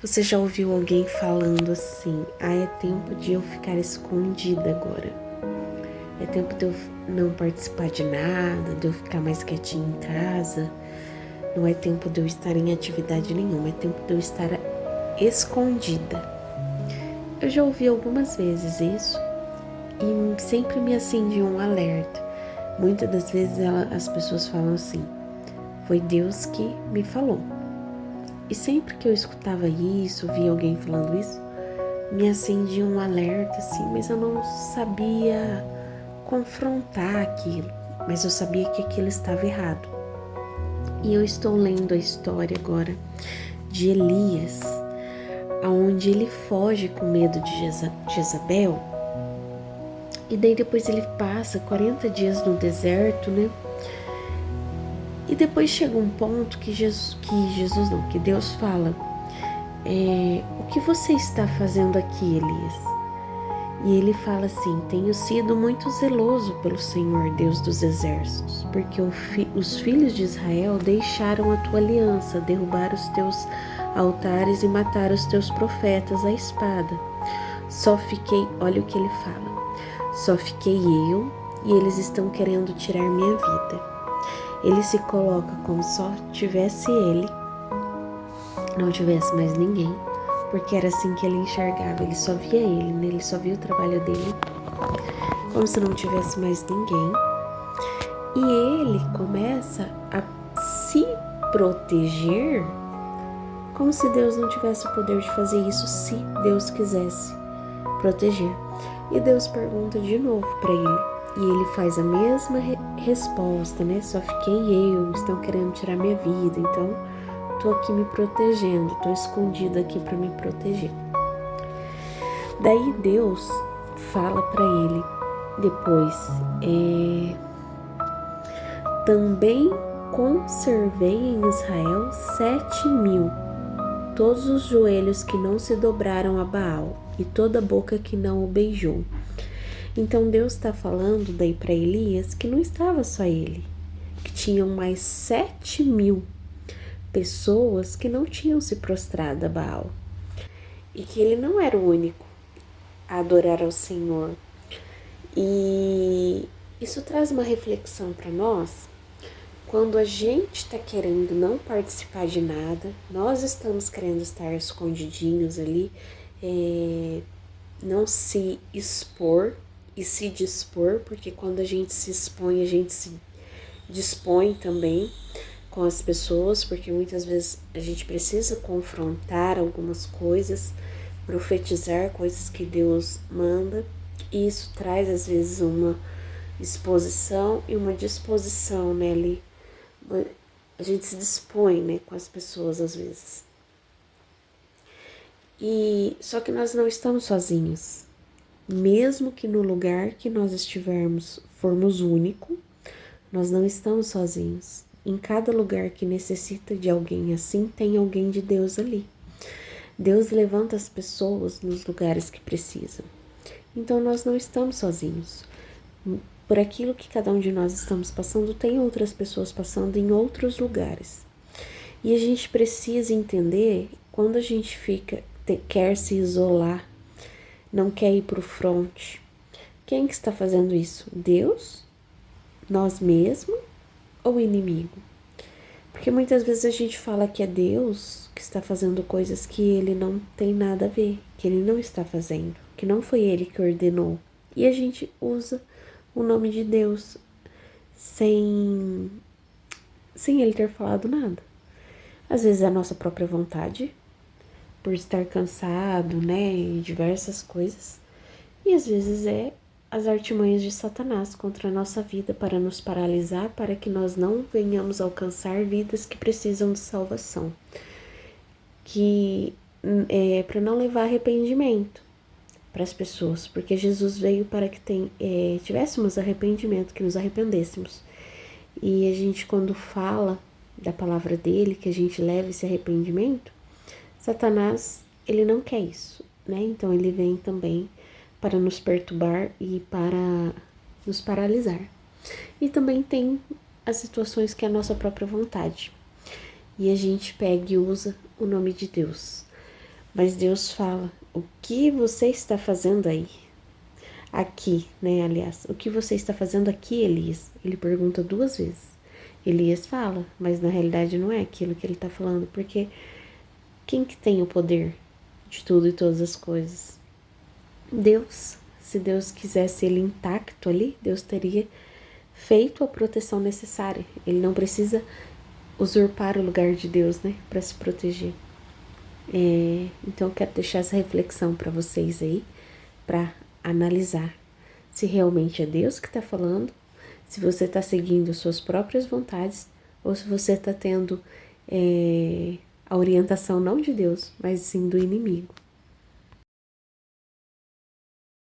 Você já ouviu alguém falando assim: ah, é tempo de eu ficar escondida agora. É tempo de eu não participar de nada, de eu ficar mais quietinha em casa. Não é tempo de eu estar em atividade nenhuma, é tempo de eu estar escondida. Eu já ouvi algumas vezes isso e sempre me acendia um alerta. Muitas das vezes as pessoas falam assim: foi Deus que me falou. E sempre que eu escutava isso, via alguém falando isso, me acendia um alerta assim, mas eu não sabia confrontar aquilo, mas eu sabia que aquilo estava errado. E eu estou lendo a história agora de Elias, onde ele foge com medo de Jezabel, e daí depois ele passa 40 dias no deserto, né? E depois chega um ponto que Deus fala: o que você está fazendo aqui, Elias? E ele fala assim: tenho sido muito zeloso pelo Senhor Deus dos exércitos, porque os filhos de Israel deixaram a tua aliança, derrubaram os teus altares e mataram os teus profetas à espada. Olha o que ele fala, só fiquei eu e eles estão querendo tirar minha vida. Ele se coloca como só tivesse ele, não tivesse mais ninguém, porque era assim que ele enxergava, ele só via ele, né? Ele só via o trabalho dele, como se não tivesse mais ninguém. E ele começa a se proteger, como se Deus não tivesse o poder de fazer isso se Deus quisesse proteger. E Deus pergunta de novo para ele. E ele faz a mesma resposta, né? Só fiquei eu, estão querendo tirar minha vida, então tô aqui me protegendo, tô escondido aqui para me proteger. Daí Deus fala para ele depois: também conservei em Israel 7.000, todos os joelhos que não se dobraram a Baal e toda a boca que não o beijou. Então Deus está falando daí para Elias que não estava só ele, que tinham mais 7.000 pessoas que não tinham se prostrado a Baal e que ele não era o único a adorar ao Senhor. E isso traz uma reflexão para nós. Quando a gente está querendo não participar de nada, nós estamos querendo estar escondidinhos ali, não se expor e se dispor, porque quando a gente se expõe, a gente se dispõe também com as pessoas, porque muitas vezes a gente precisa confrontar algumas coisas, profetizar coisas que Deus manda, e isso traz às vezes uma exposição e uma disposição, né, ali. A gente se dispõe, né, com as pessoas às vezes. E só que nós não estamos sozinhos. Mesmo que no lugar que nós estivermos formos único, nós não estamos sozinhos. Em cada lugar que necessita de alguém assim, tem alguém de Deus ali. Deus levanta as pessoas nos lugares que precisam. Então nós não estamos sozinhos. Por aquilo que cada um de nós estamos passando, tem outras pessoas passando em outros lugares. E a gente precisa entender, quando a gente quer se isolar, não quer ir para o fronte, quem que está fazendo isso? Deus? Nós mesmos? Ou o inimigo? Porque muitas vezes a gente fala que é Deus que está fazendo coisas que ele não tem nada a ver, que ele não está fazendo, que não foi ele que ordenou. E a gente usa o nome de Deus sem ele ter falado nada. Às vezes é a nossa própria vontade, por estar cansado, né, e diversas coisas. E às vezes é as artimanhas de Satanás contra a nossa vida para nos paralisar, para que nós não venhamos alcançar vidas que precisam de salvação. Que é para não levar arrependimento para as pessoas, porque Jesus veio para que tivéssemos arrependimento, que nos arrependêssemos. E a gente, quando fala da palavra dele, que a gente leva esse arrependimento, Satanás, ele não quer isso, né? Então ele vem também para nos perturbar e para nos paralisar. E também tem as situações que é a nossa própria vontade. E a gente pega e usa o nome de Deus. Mas Deus fala: o que você está fazendo aí? Aqui, né? Aliás, o que você está fazendo aqui, Elias? Ele pergunta 2 vezes. Elias fala, mas na realidade não é aquilo que ele está falando, porque quem que tem o poder de tudo e todas as coisas? Deus. Se Deus quisesse ele intacto ali, Deus teria feito a proteção necessária. Ele não precisa usurpar o lugar de Deus, né, para se proteger. Então eu quero deixar essa reflexão para vocês aí, para analisar se realmente é Deus que está falando, se você está seguindo suas próprias vontades ou se você está tendo a orientação não de Deus, mas sim do inimigo.